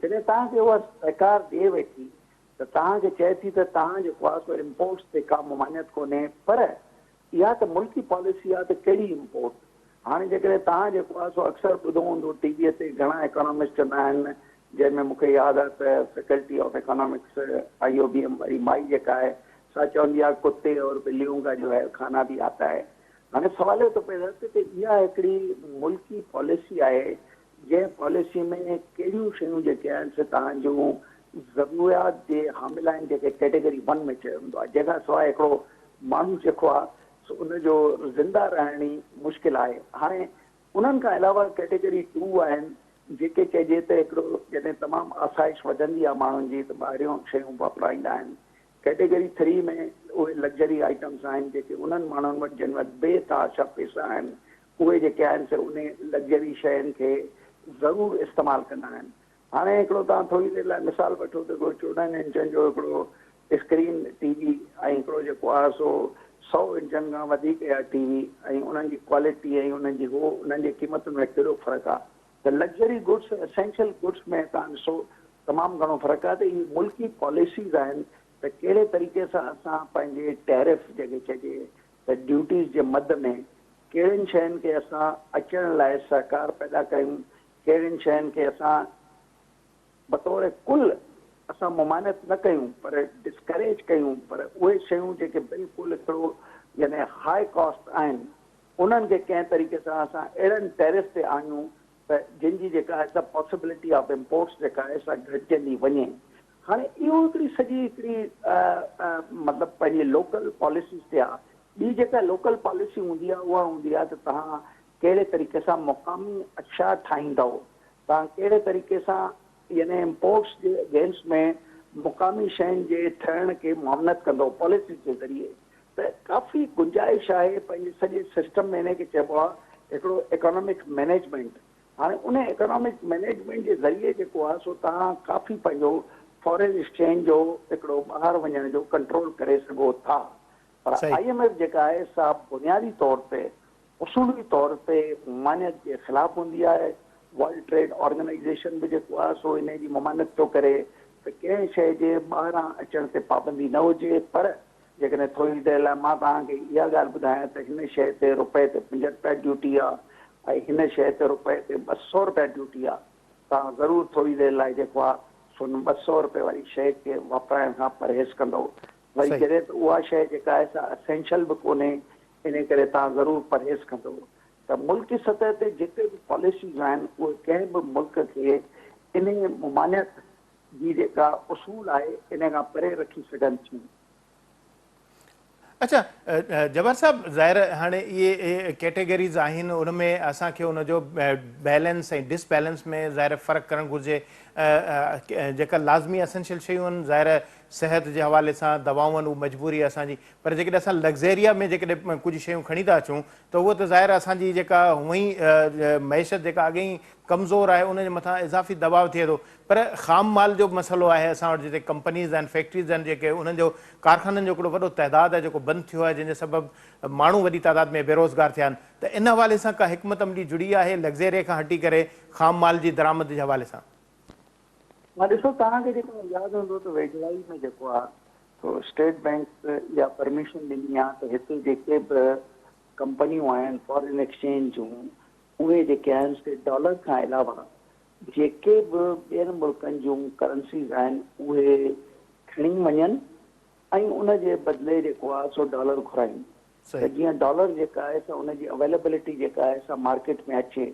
जॾहिं तव्हांखे उहा सहकार ॾिए वेठी त तव्हांखे चए थी त तव्हां जेको आहे सो इम्पोर्ट्स ते का ममानियत कोन्हे, पर इहा त मुल्की पॉलिसी आहे त कहिड़ी इम्पोर्ट। हाणे जेकॾहिं तव्हां जेको आहे सो अक्सर ॿुधो हूंदो टीवीअ ते घणा इकोनॉमिस्ट चवंदा आहिनि, जंहिंमें मूंखे यादि आहे त फैकल्टी ऑफ इकोनॉमिक्स IOBM वारी माई जेका आहे सा चवंदी आहे कुत्ते और ॿिलियूं का जो है खाना भी आता है। हाणे सवाल थो पैदा थिए त इहा हिकिड़ी मुल्की पॉलिसी आहे जंहिं पॉलिसी में कहिड़ियूं शयूं जेके आहिनि से तव्हांजूं ज़रूरियात जे हामिल आहिनि, जेके कैटेगरी 1 में चयो वेंदो आहे, जंहिंखां सवाइ हिकिड़ो माण्हू जेको आहे सो उनजो ज़िंदा रहणी मुश्किल आहे। हाणे उन्हनि खां अलावा कैटेगरी 2 आहिनि जेके चइजे त हिकिड़ो जॾहिं तमामु आसाइश वधंदी आहे माण्हुनि जी त ॿाहिरियों शयूं वापराईंदा आहिनि। कैटेगरी 3 में उहे लग्जरी आइटम्स आहिनि जेके उन्हनि माण्हुनि वटि जिन वटि बेतहाशा पैसा आहिनि, उहे जेके आहिनि से उन लग्जरी शयुनि खे ज़रूरु इस्तेमालु कंदा आहिनि। हाणे हिकिड़ो तव्हां थोरी देरि लाइ मिसाल वठो त हिकिड़ो 14 इंचनि जो हिकिड़ो स्क्रीन टीवी ऐं हिकिड़ो जेको आहे सो 100 इंचनि खां वधीक आहे टीवी, ऐं उन्हनि जी क्वालिटी ऐं उन्हनि जी उन्हनि जी क़ीमतुनि में केॾो फ़र्क़ु आहे। त लग्जरी गुड्स एसेंशियल गुड्स में तव्हां ॾिसो तमामु घणो फ़र्क़ु आहे। त इहे मुल्की पॉलिसीज़ आहिनि त कहिड़े तरीक़े सां असां पंहिंजे टैरिफ जेके चइजे त ड्यूटीज़ जे मद में कहिड़ियुनि शयुनि खे असां अचण लाइ सहकार पैदा कयूं, कहिड़ियुनि शयुनि खे असां बतौर कुल असां मुमानियत न कयूं पर डिस्करेज कयूं, पर उहे शयूं जेके बिल्कुलु हिकिड़ो यानी हाई कॉस्ट आहिनि उन्हनि खे कंहिं तरीक़े सां असां अहिड़नि टैरिफ ते आणियूं त जिन जी जेका आहे सा पॉसिबिलिटी ऑफ इम्पोर्ट्स जेका आहे सा घटिजंदी वञे। हाणे इहो हिकिड़ी सॼी हिकिड़ी मतिलबु पंहिंजी लोकल पॉलिसीज़ ते आहे। ॿी जेका लोकल पॉलिसी हूंदी आहे उहा हूंदी आहे त तव्हां कहिड़े तरीक़े सां मुक़ामी अक्षा ठाहींदव, तव्हां कहिड़े तरीक़े सां यानी इम्पोर्ट्स जे अगेंस्ट में मुक़ामी शयुनि जे ठहण खे मुआवनत कंदो पॉलिसी जे ज़रिए। त काफ़ी गुंजाइश आहे पंहिंजे सॼे सिस्टम में। हिन खे चइबो आहे हिकिड़ो इकोनॉमिक मैनेजमेंट। हाणे उन इकोनॉमिक मैनेजमेंट जे ज़रिए जेको आहे सो तव्हां काफ़ी पंहिंजो फॉरेन एक्सचेंज जो हिकिड़ो ॿाहिरि वञण जो कंट्रोल करे सघो था। पर IMF जेका आहे सा बुनियादी तौर ते उसूली तौर ते ममानियत जे ख़िलाफ़ हूंदी आहे। वर्ल्ड ट्रेड ऑर्गेनाइज़ेशन बि जेको आहे सो इन जी ममानियत थो करे त कंहिं शइ जे ॿाहिरां अचण ते पाबंदी न हुजे। पर जेकॾहिं थोरी देरि लाइ मां तव्हांखे इहा ॻाल्हि ॿुधायां त हिन शइ ते रुपए ते 75 ड्यूटी आहे ऐं हिन शइ ते रुपए ते 200 रुपया ड्यूटी आहे, तव्हां ज़रूरु थोरी देरि लाइ जेको आहे सो 200 रुपए वारी शइ खे वापराइण खां परहेज़ कंदो। वरी जॾहिं त उहा शइ जेका आहे सा एसेंशियल बि कोन्हे, इन करे तव्हां ज़रूरु परहेज़ कंदो। त मुल्की सतह ते जेके बि पॉलिसीज़ आहिनि उहे कंहिं बि मुल्क खे इन मुमानियत जी जेका उसूल आहे इन खां परे रखी सघनि थियूं। अच्छा जबर साहब, ज़ाहिर हाणे इहे कैटेगरीज़ आहिनि, उनमें असांखे उनजो बैलेंस ऐं डिसबैलेंस में ज़ाहिर फ़र्क़ु करणु घुरिजे। जेका लाज़मी एसेंशियल शयूं आहिनि ज़ाहिर सिहत जे हवाले सां दवाऊं आहिनि, उहा मजबूरी आहे असांजी। पर जेकॾहिं असां लग्ज़ेरिया में जेकॾहिं कुझु शयूं खणी था अचूं त उहो त ज़ाहिर असांजी जेका हूअं ई मैशत जेका अॻे ई कमज़ोर आहे उनजे मथां इज़ाफ़ी दबाव थिए थो। पर ख़ाम माल जो मसइलो आहे असां वटि, जिते कंपनीज़ आहिनि, फैक्ट्रीज़ आहिनि, जेके उन्हनि जो कारखाननि जो हिकिड़ो वॾो तइदादु आहे जेको बंदि थियो आहे, जंहिंजे सबबु माण्हू वॾी तादाद में बेरोज़गार थिया आहिनि। त इन हवाले सां का हिकमत अमली जुड़ी आहे लग्ज़ेरिया खां हटी करे ख़ाम माल जी दरामद जे हवाले सां? मां ॾिसो तव्हांखे जेको यादि हूंदो त वेझड़ाई में जेको आहे तो स्टेट बैंक या परमिशन ॾिनी आहे त हिते जेके बि कंपनियूं आहिनि फॉरेन एक्सचेंज जूं, उहे जेके आहिनि से डॉलर खां अलावा जेके बि ॿियनि मुल्कनि जूं करंसीज़ आहिनि उहे खणी वञनि ऐं उन जे बदिले जेको आहे सो डॉलर घुराइनि। त जीअं डॉलर जेका आहे सा उनजी अवेलेबिलिटी जेका आहे सा मार्केट में अचे।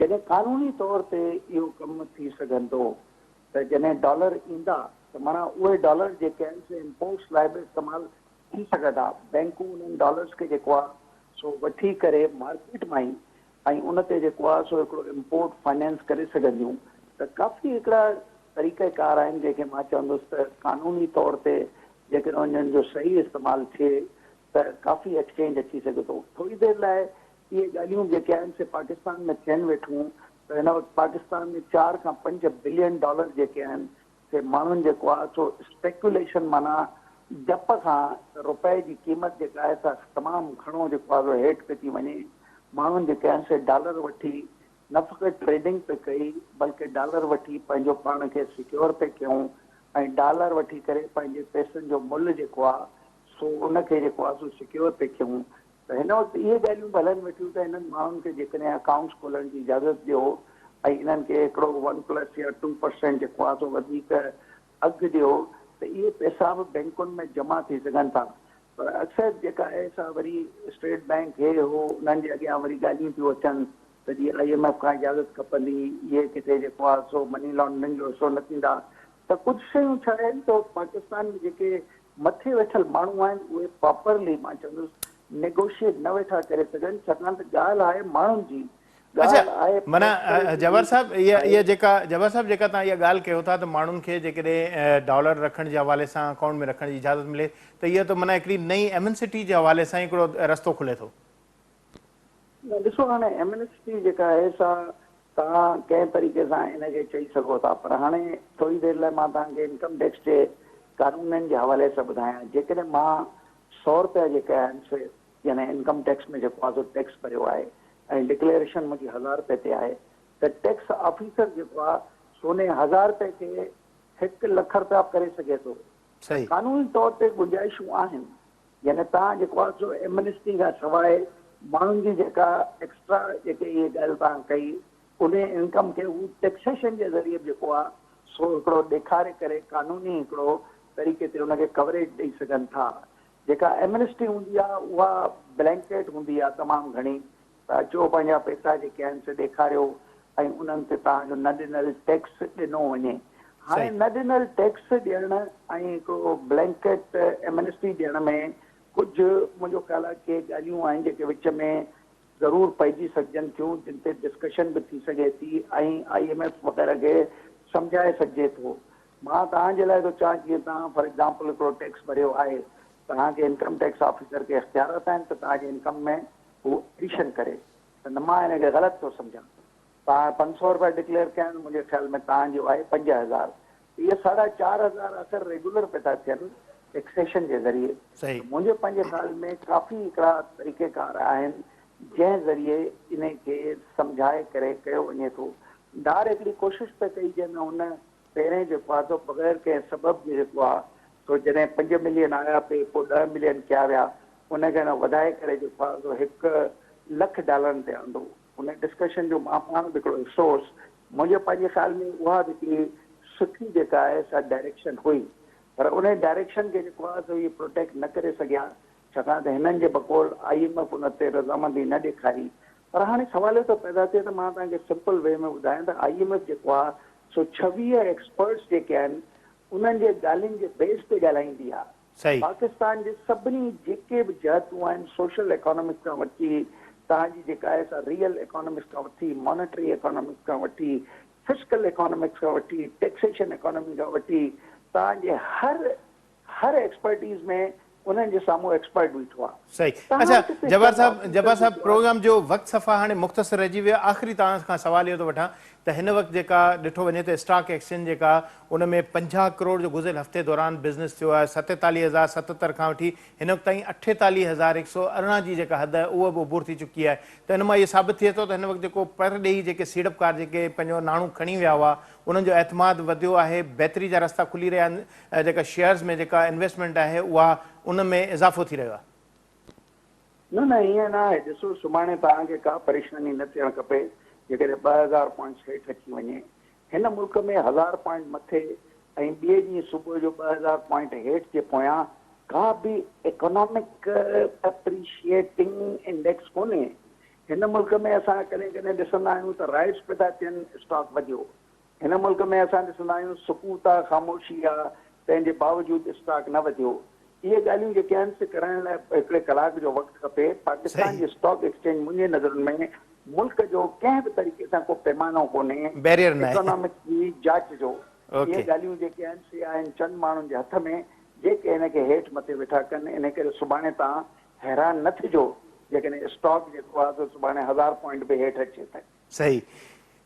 जॾहिं कानूनी तौर ते इहो कमु थी सघंदो त जॾहिं डॉलर ईंदा त माना उहे डॉलर जेके आहिनि से इम्पोर्ट्स लाइ बि इस्तेमालु थी सघंदा। बैंकूं उन्हनि डॉलर्स खे जेको आहे सो वठी करे मार्केट मां ई ऐं उन ते जेको आहे सो हिकिड़ो इम्पोर्ट फाइनेंस करे सघंदियूं। त काफ़ी हिकिड़ा तरीक़ेकार आहिनि जेके मां चवंदुसि त कानूनी तौर ते जेकॾहिं उन्हनि जो सही इस्तेमालु थिए त काफ़ी एक्सचेंज अची सघे थो। थोरी देरि लाइ इहे ॻाल्हियूं जेके आहिनि से पाकिस्तान में थियनि वेठियूं त हिन वक़्तु पाकिस्तान में 4 खां 5 बिलियन डॉलर जेके आहिनि से माण्हुनि जेको आहे सो स्पेकुलेशन माना जप खां रुपए जी क़ीमत जेका आहे सा तमामु घणो जेको आहे हेठि पई थी वञे। माण्हुनि जेके आहिनि से डॉलर वठी न फ़क़ति ट्रेडिंग पे कई बल्कि डॉलर वठी पंहिंजो पाण खे सिक्योर पे कयूं ऐं डॉलर वठी करे पंहिंजे पैसनि जो मुल्ह जेको आहे सो उनखे जेको आहे सो सिक्योर पे कयूं। त हिन वक़्तु इहे ॻाल्हियूं हलनि वेठियूं त हिननि माण्हुनि खे जेकॾहिं अकाउंट्स खोलण जी इजाज़त ॾियो ऐं इन्हनि खे हिकिड़ो 1+ या 2% जेको आहे सो वधीक अघु ॾियो त इहे पैसा बि बैंकुनि में जमा थी सघनि था। पर अक्सर जेका आहे सा वरी स्टेट बैंक हे हो उन्हनि जे अॻियां वरी ॻाल्हियूं थियूं अचनि त जीअं IMF खां इजाज़त खपंदी, इहे किथे जेको आहे सो मनी लॉन्ड्रिंग जो हिसो न थींदा। त कुझु शयूं छा आहिनि त पाकिस्तान में जेके मथे वेठल माण्हू आहिनि उहे प्रॉपरली मां चवंदुसि नेगोशिएट न वेठा करे सघनि। छाकाणि त ॻाल्हि आहे माण्हुनि जी अच्छा, ॻाल्हि आहे माना जवाहर साहब आहे। जवाहर साहब जेका तव्हां इहा ॻाल्हि कयो था त माण्हुनि खे जेकॾहिं डॉलर रखण जे हवाले सां अकाउंट में रखण जी इजाज़त मिले त इहा त माना हिकिड़ी नई एमएनसिटी जे हवाले सां हिकिड़ो रस्तो खुले थो। न ॾिसो हाणे एमनेस्टी जेका आहे सा तव्हां कंहिं तरीक़े सां इनखे चई सघो था, पर हाणे थोरी देरि लाइ मां तव्हांखे इनकम टैक्स जे कानूननि जे हवाले सां ॿुधायां। जेकॾहिं मां 100 रुपया जेके आहिनि से यानी इनकम टैक्स में जेको आहे टैक्स भरियो आहे ऐं डिक्लेरेशन मुंहिंजी 1000 रुपए ते आहे, त टैक्स ऑफिसर जेको आहे सोने 1000 रुपए खे 1 लख रुपया करे सघे थो। सही। कानूनी तौर ते गुंजाइशूं आहिनि, यानी तव्हां जेको आहे सो एमनेस्टी खां सवाइ माण्हुनि जी जेका एक्स्ट्रा जेके इहे ॻाल्हि तव्हां कई उन इनकम खे हू टैक्सेशन जे ज़रिए जेको आहे सो हिकिड़ो ॾेखारे करे कानूनी हिकिड़ो तरीक़े ते उनखे कवरेज ॾेई सघनि था। जेका एमनेस्टी हूंदी आहे उहा ब्लैंकेट हूंदी आहे तमामु घणी, त अचो पंहिंजा पैसा जेके आहिनि से ॾेखारियो ऐं उन्हनि ते तव्हांजो न ॾिनल टैक्स ॾिनो वञे। हाणे न ॾिनल टैक्स ॾियण ऐं हिकिड़ो ब्लैंकेट एमनेस्टी ॾियण में कुझु मुंहिंजो ख़्यालु आहे के ॻाल्हियूं आहिनि जेके विच में ज़रूरु पइजी सघजनि थियूं, जिन ते डिस्कशन बि थी सघे थी ऐं IMF वग़ैरह खे सम्झाए सघिजे थो। मां तव्हांजे लाइ थो चाहियां जीअं तव्हां फॉर एग्ज़ाम्पल हिकिड़ो टैक्स भरियो आहे, तव्हांखे इनकम टैक्स ऑफिसर खे इख़्तियारत आहिनि त तव्हांजे इनकम में हू एडिशन करे, त न मां हिनखे ग़लति थो सम्झां। तव्हां 500 रुपया डिक्लेयर कया आहिनि, मुंहिंजे ख़्याल में तव्हांजो आहे 5000, इहे 4500 असर रेगुलर पे था थियनि टैक्सेशन जे ज़रिए। सही। मुंहिंजे पंहिंजे ख़्याल में काफ़ी हिकिड़ा तरीक़ेकार आहिनि जंहिं ज़रिए इन खे सम्झाए करे कयो वञे थो। डार हिकिड़ी कोशिशि पे कई जंहिंमें हुन पहिरें जेको आहे सो बग़ैर कंहिं सबब जे जेको आहे सो जॾहिं 5 मिलियन आया पे पोइ 10 मिलियन कया विया, उनखे न वधाए करे जेको आहे सो $1 लख ते आंदो। उन डिस्कशन जो मां पाण बि हिकिड़ो हिसो हुउसि। मुंहिंजे पंहिंजे ख़्याल में उहा बि हिकिड़ी सुठी जेका आहे सा डायरेक्शन हुई, पर उन डायरेक्शन खे जेको आहे सो इहे प्रोटेक्ट न करे सघिया, छाकाणि त हिननि जे बक़ौल IMF उन ते रज़ामंदी न ॾेखारी। पर हाणे सवाल थो पैदा थिए त मां तव्हांखे सिंपल वे में ॿुधायां त IMF जेको आहे सो 26 एक्सपर्ट्स जेके आहिनि उन्हनि जे ॻाल्हियुनि जे बेस ते ॻाल्हाईंदी आहे। सही। पाकिस्तान जे सभिनी जेके बि जहतूं आहिनि, सोशल इकोनॉमिक्स खां वठी तव्हांजी जेका आहे सा रियल इकोनॉमिक्स खां वठी, मॉनेटरी इकोनॉमिक्स खां वठी, फिस्कल इकोनॉमिक्स खां वठी, टैक्सेशन इकोनॉमी खां वठी, तव्हांजे हर एक्सपर्टीज़ में उन्हनि जे साम्हूं एक्सपर्ट बीठो आहे। सही। अच्छा, जवाहर साहब प्रोग्राम जो वक़्तु सफ़ा हाणे मुख़्तसर रहिजी वियो आहे। आख़िरी तव्हां खां सवाल इहो थो वठां त हिन वक़्तु जेका ॾिठो वञे त स्टॉक एक्सचेंज जेका उन में 50 करोड़ जो गुज़िरियल हफ़्ते दौरान बिज़नेस थियो आहे। 47,077 खां वठी हिन वक़्तु ताईं 48,118 जी जेका हद आहे उहा बि उबूर थी चुकी आहे। त हिन मां इहो साबित थिए थो त हिन वक़्तु जेको पर ॾेई जेके सीड़पकार जेके पंहिंजो नाणो खणी विया हुआ उन्हनि जो एतमाद वधियो आहे, बहितरी जा रस्ता खुली रहिया आहिनि, जेका शेयर्स में जेका इन्वेस्टमेंट आहे उहा उन में इज़ाफ़ो थी रहियो आहे। न ईअं न आहे। ॾिसो, सुभाणे तव्हांखे का परेशानी न थियणु खपे जेकॾहिं 2000 पॉइंट्स हेठि अची वञे। हिन मुल्क में 1000 पॉइंट मथे ऐं ॿिए ॾींहुं सुबुह जो 2000 पॉइंट हेठि जे पोयां का बि इकोनॉमिक एप्रिशिएटिंग इंडेक्स कोन्हे। हिन मुल्क में असां कॾहिं कॾहिं ॾिसंदा आहियूं त राइट्स पिया था थियनि, स्टॉक वधियो। हिन मुल्क में असां ॾिसंदा आहियूं सुकूत आहे, ख़ामोशी आहे, तंहिंजे बावजूदि स्टॉक न वधियो। इहे ॻाल्हियूं जेके आहिनि से करण लाइ 1 कलाक जो वक़्तु खपे। पाकिस्तान जी स्टॉक एक्सचेंज मुंहिंजे नज़रुनि में मुल्क जो कंहिं बि तरीक़े सां को पैमानो कोन्हे बैरियर न आहे इकोनॉमिक्स जी जांच जो। ओके। इहे ॻाल्हियूं जेके आहिनि से आहिनि चंद माण्हुनि जे हथ में जेके हिनखे हेठि मथे वेठा कनि। इन करे सुभाणे तव्हां हैरान न थिजो जेकॾहिं स्टॉक जेको आहे सुभाणे 1000 पॉइंट बि हेठि अचे त। सही।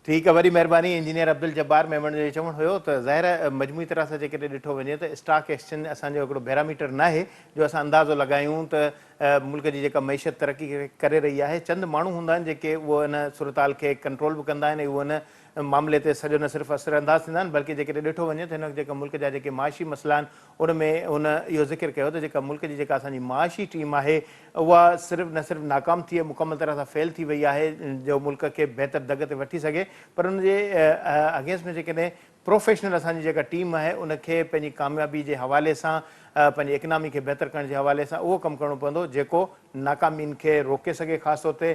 ठीकु आहे, वरी महिरबानी। इंजीनियर अब्दुल जब्बार मेमण जो चवणु हुयो त ज़ाहिर आहे मजमूई तरह सां जेकॾहिं ॾिठो वञे त स्टॉक एक्सचेंज असांजो हिकिड़ो बैरामीटर न आहे जो असां अंदाज़ो लॻायूं त मुल्क जी जेका मैशत तरक़ी करे रही आहे। चंद माण्हू हूंदा आहिनि जेके उहो इन सूरताल खे कंट्रोल बि कंदा आहिनि, उहो इन मामले ते सॼो न सिर्फ़ु असरअंदाज़ थींदा आहिनि बल्कि जेकॾहिं ॾिठो वञे त हिन वक़्तु जेका मुल्क जा जेके माशी मसइला आहिनि उन में उन इहो ज़िक्र कयो त जेका मुल्क जी जेका असांजी माशी टीम आहे उहा न सिर्फ़ु नाकाम थी मुकमल तरह सां फेल थी वई आहे जो मुल्क खे बहितर दग ते वठी सघे, पर उनजे अगेंस्ट में जेकॾहिं प्रोफेशनल असांजी जेका टीम आहे उनखे पंहिंजी कामयाबी जे हवाले सां पंहिंजी इकनॉमी खे बहितर करण जे हवाले सां उहो कमु करिणो पवंदो जेको नाकामियुनि खे रोके सघे। ख़ासि तौर ते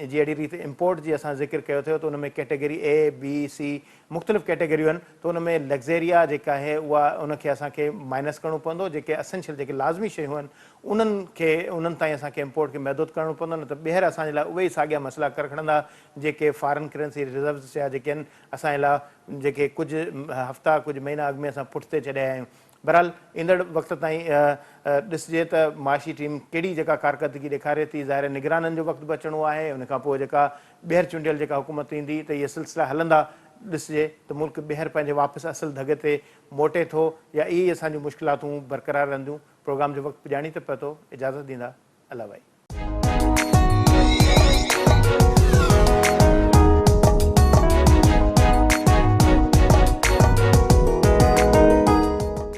जहिड़ी रीति इम्पोर्ट जी असां ज़िक्र कयो थियो त उन में कैटेगरी ए बी सी मुख़्तलिफ़ कैटेगरियूं आहिनि त उन में लग्ज़ेरिया जेका आहे उहा उनखे असांखे माइनस करिणो पवंदो। जेके असेंशियल जेके लाज़मी शयूं आहिनि उन्हनि ताईं असांखे इम्पोर्ट खे महदूद करिणो पवंदो, न त ॿीहर असांजे लाइ उहे ई साॻिया मसइला कर खणंदा जेके फॉरेन करेंसी रिज़र्व्स जा जेके आहिनि असांजे लाइ जेके कुझु हफ़्ता कुझु महीना अॻु में असां पुठिते चढ़िया आहियूं। बहरहाल ईंदड़ वक़्त ताईं ॾिसिजे त माशी टीम कहिड़ी जेका कारकर्दगी ॾेखारे थी। ज़ाहिर निगराननि जो वक़्तु बि अचिणो आहे, उनखां पोइ जेका ॿीहर चूंडियल जेका हुकूमत ईंदी त इहे सिलसिला हलंदा। ॾिसिजे त मुल्क ॿीहर पंहिंजे वापसि असल धॻ ते मोटे थो या इहे असांजूं मुश्किलातूं बरक़रार रहंदियूं। प्रोग्राम जो वक़्तु ॼाणी त पए थो। इजाज़त ॾींदा। अल्लाह भाई।